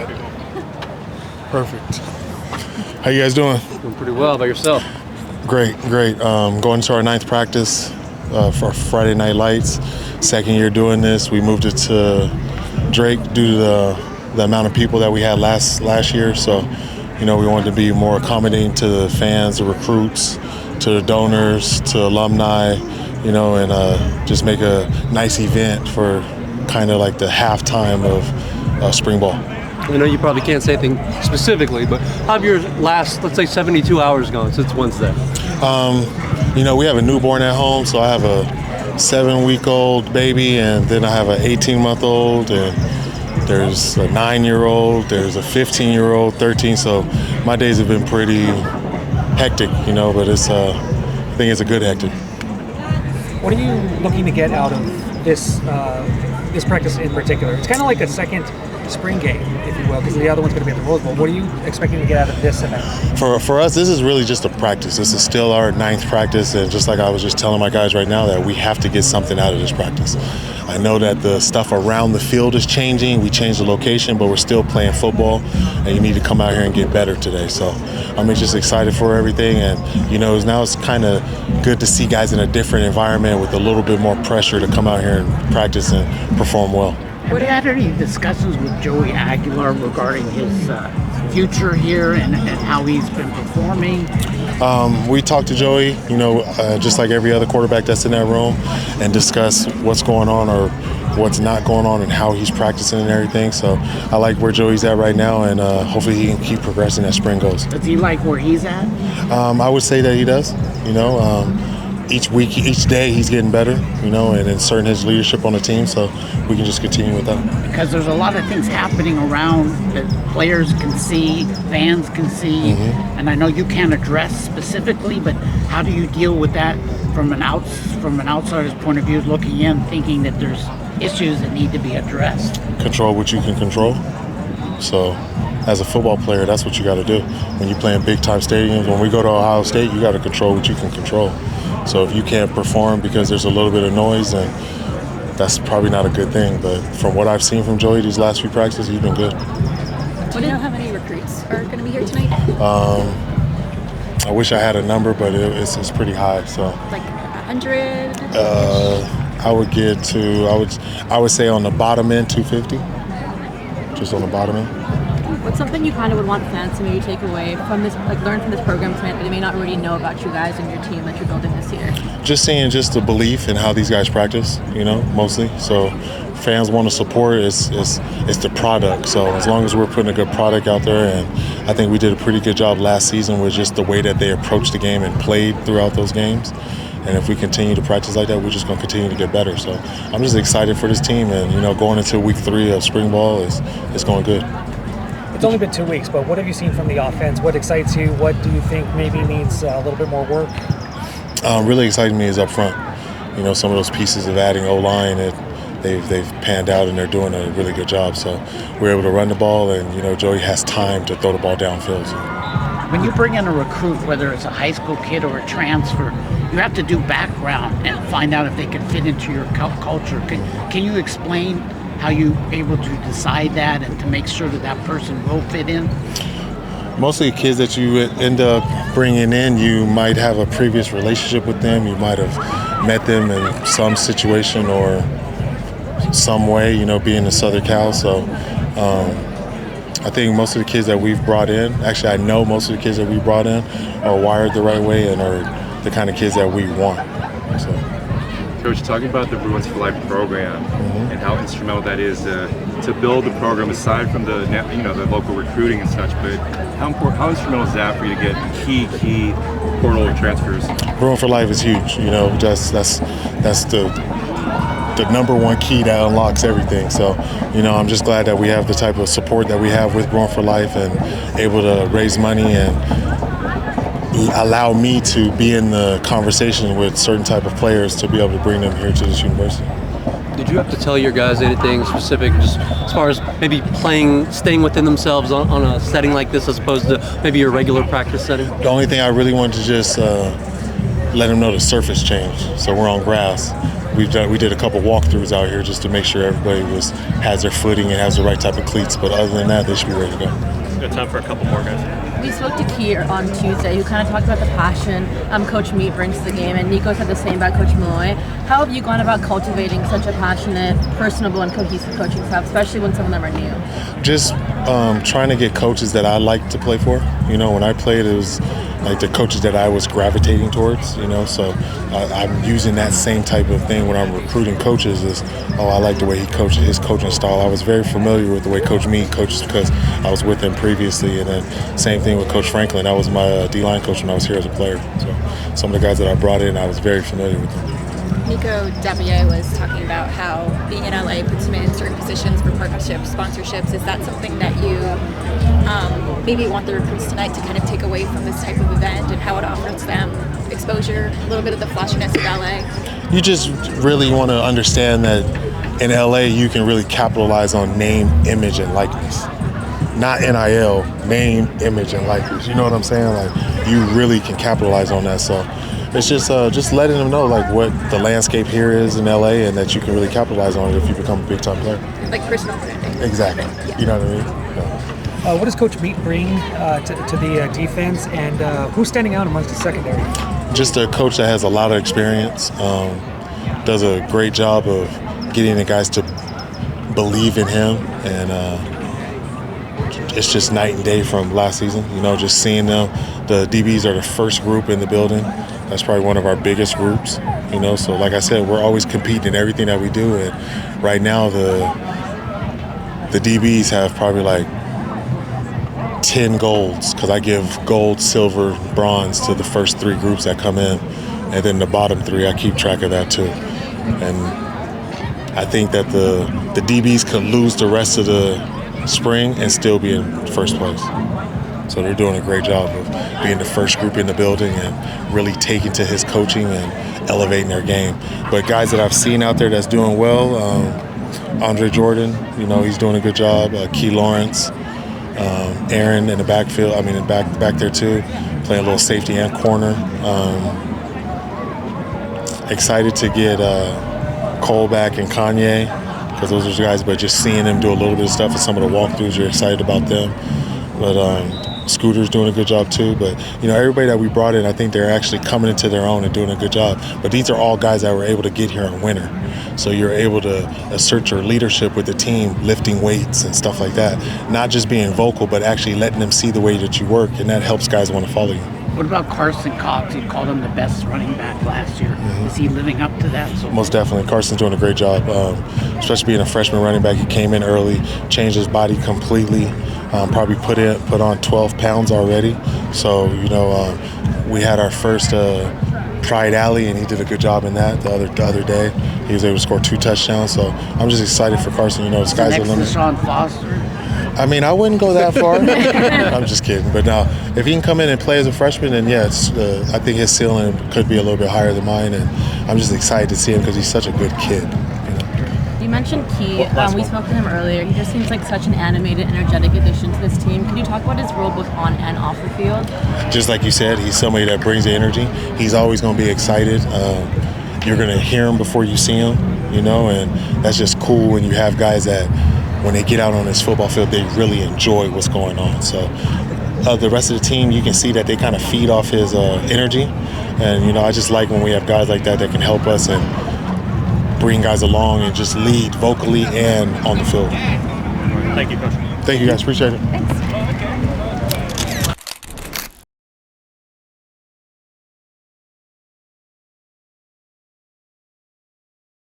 that. Perfect. How you guys doing? Doing pretty well. How about yourself? Great. Going to our 9th practice for Friday Night Lights. Second year doing this. We moved it to Drake due to the amount of people that we had last year. So, we wanted to be more accommodating to the fans, the recruits, to the donors, to alumni, and just make a nice event for kind of like the halftime of spring ball. I know you probably can't say anything specifically, but how have your last, let's say, 72 hours gone since Wednesday? We have a newborn at home, so I have a 7-week-old baby, and then I have an 18-month-old, and there's a 9-year-old, there's a 15-year-old, 13. So my days have been pretty hectic, but I think it's a good hectic. What are you looking to get out of this practice in particular? It's kind of like a second spring game, if you will, because the other one's going to be at the Rose Bowl. What are you expecting to get out of this event? For us, this is really just a practice. This is still our 9th practice, and just like I was just telling my guys right now, that we have to get something out of this practice. I know that the stuff around the field is changing. We changed the location, but we're still playing football, and you need to come out here and get better today. So I'm just excited for everything, and now it's kind of good to see guys in a different environment with a little bit more pressure to come out here and practice and perform well. Have you had any discussions with Joey Aguilar regarding his future here and how he's been performing? We talked to Joey, just like every other quarterback that's in that room, and discuss what's going on or what's not going on and how he's practicing and everything. So I like where Joey's at right now, and hopefully he can keep progressing as spring goes. Does he like where he's at? I would say that he does. Each week, each day, he's getting better, and inserting his leadership on the team, so we can just continue with that. Because there's a lot of things happening around that players can see, fans can see, and I know you can't address specifically, but how do you deal with that from an outsider's point of view, looking in, thinking that there's issues that need to be addressed? Control what you can control. So, as a football player, that's what you got to do. When you play in big-time stadiums, when we go to Ohio State, you got to control what you can control. So if you can't perform because there's a little bit of noise, then that's probably not a good thing. But from what I've seen from Joey these last few practices, he's been good. Do you know how many recruits are going to be here tonight? I wish I had a number, but it's pretty high. So like 100? I would say on the bottom end, 250. Just on the bottom end. What's something you kind of would want fans to maybe take away from this, like learn from this program tonight that they may not already know about you guys and your team that you're building this year? Just seeing the belief in how these guys practice, mostly. So fans want to support it's the product. So as long as we're putting a good product out there, and I think we did a pretty good job last season with just the way that they approached the game and played throughout those games. And if we continue to practice like that, we're just going to continue to get better. So I'm just excited for this team, and going into week 3 of spring ball is going good. It's only been 2 weeks, but what have you seen from the offense? What excites you? What do you think maybe needs a little bit more work? Really exciting me is up front. Some of those pieces of adding O-line, they've panned out and they're doing a really good job. So we're able to run the ball, and Joey has time to throw the ball downfield. When you bring in a recruit, whether it's a high school kid or a transfer, you have to do background and find out if they can fit into your culture. Can you explain how you able to decide that and to make sure that person will fit in? Mostly kids that you end up bringing in, you might have a previous relationship with them. You might have met them in some situation or some way, being in Southern Cal. So I think most of the kids that we've brought in, actually I know most of the kids that we brought in are wired the right way and are the kind of kids that we want. So. Coach, talking about the Bruins for Life program and how instrumental that is to build the program, aside from the local recruiting and such, but how instrumental is that for you to get key portal transfers? Bruins for Life is huge. That's the number one key that unlocks everything. So, I'm just glad that we have the type of support that we have with Bruins for Life and able to raise money and allow me to be in the conversation with certain type of players to be able to bring them here to this university. Did you have to tell your guys anything specific, just as far as maybe staying within themselves on a setting like this as opposed to maybe your regular practice setting? The only thing I really wanted to just let them know the surface changed. So we're on grass. we did a couple walkthroughs out here just to make sure everybody has their footing and has the right type of cleats. But other than that, they should be ready to go. Good time for a couple more guys. We spoke to Key on Tuesday, who kind of talked about the passion Coach Meat brings to the game, and Nico said the same about Coach Malloy. How have you gone about cultivating such a passionate, personable, and cohesive coaching staff, especially when some of them are new? Just trying to get coaches that I like to play for. When I played, it was like the coaches that I was gravitating towards, so I'm using that same type of thing when I'm recruiting coaches is, I like the way he coaches, his coaching style. I was very familiar with the way Coach Mead coaches because I was with him previously, and then same thing with Coach Franklin. That was my D-line coach when I was here as a player. So some of the guys that I brought in, I was very familiar with them. Nico Dabier was talking about how being in LA puts him in certain positions for partnerships, sponsorships. Is that something that you maybe want the recruits tonight to kind of take away from this type of event and how it offers them exposure, a little bit of the flashiness of LA? You just really want to understand that in LA you can really capitalize on name, image, and likeness. Not NIL, name, image, and likeness. You know what I'm saying? Like, you really can capitalize on that. So it's just letting them know like what the landscape here is in LA and that you can really capitalize on it if you become a big time player. Like personal branding. Exactly. Yeah. You know what I mean? Yeah. What does Coach Meat bring to the defense, and who's standing out amongst the secondary? Just a coach that has a lot of experience, does a great job of getting the guys to believe in him, and it's just night and day from last season. Just seeing them. The DBs are the first group in the building. That's probably one of our biggest groups. So like I said, we're always competing in everything that we do, and right now the DBs have probably like 10 golds because I give gold, silver, bronze to the first 3 groups that come in, and then the bottom 3 I keep track of that too. And I think that the DBs could lose the rest of the spring and still be in first place. So they're doing a great job of being the first group in the building and really taking to his coaching and elevating their game. But guys that I've seen out there that's doing well, Andre Jordan, he's doing a good job. Key Lawrence, Aaron in the backfield, back there too, playing a little safety and corner. Excited to get Cole back and Kanye, because those are the guys, but just seeing them do a little bit of stuff and some of the walkthroughs, you're excited about them. But Scooter's doing a good job too. But everybody that we brought in, I think they're actually coming into their own and doing a good job. But these are all guys that were able to get here in winter. So you're able to assert your leadership with the team, lifting weights and stuff like that. Not just being vocal, but actually letting them see the way that you work, and that helps guys want to follow you. What about Carson Cox? You called him the best running back last year. Is he living up to that? Most definitely. Carson's doing a great job, especially being a freshman running back. He came in early, changed his body completely, probably put on 12 pounds already. So, we had our first Pride Alley, and he did a good job in that the other day. He was able to score 2 touchdowns. So I'm just excited for Carson. The sky's the limit. Next to Sean Foster? I wouldn't go that far. I'm just kidding. But no, if he can come in and play as a freshman, then I think his ceiling could be a little bit higher than mine. And I'm just excited to see him because he's such a good kid. You mentioned Key. We spoke to him earlier. He just seems like such an animated, energetic addition to this team. Can you talk about his role both on and off the field? Just like you said, he's somebody that brings the energy. He's always going to be excited. You're going to hear him before you see him, and that's just cool when you have guys that when they get out on this football field, they really enjoy what's going on. So the rest of the team, you can see that they kind of feed off his energy. And, I just like when we have guys like that can help us and bring guys along and just lead vocally and on the field. Thank you, Coach. Thank you, guys. Appreciate it. Thanks.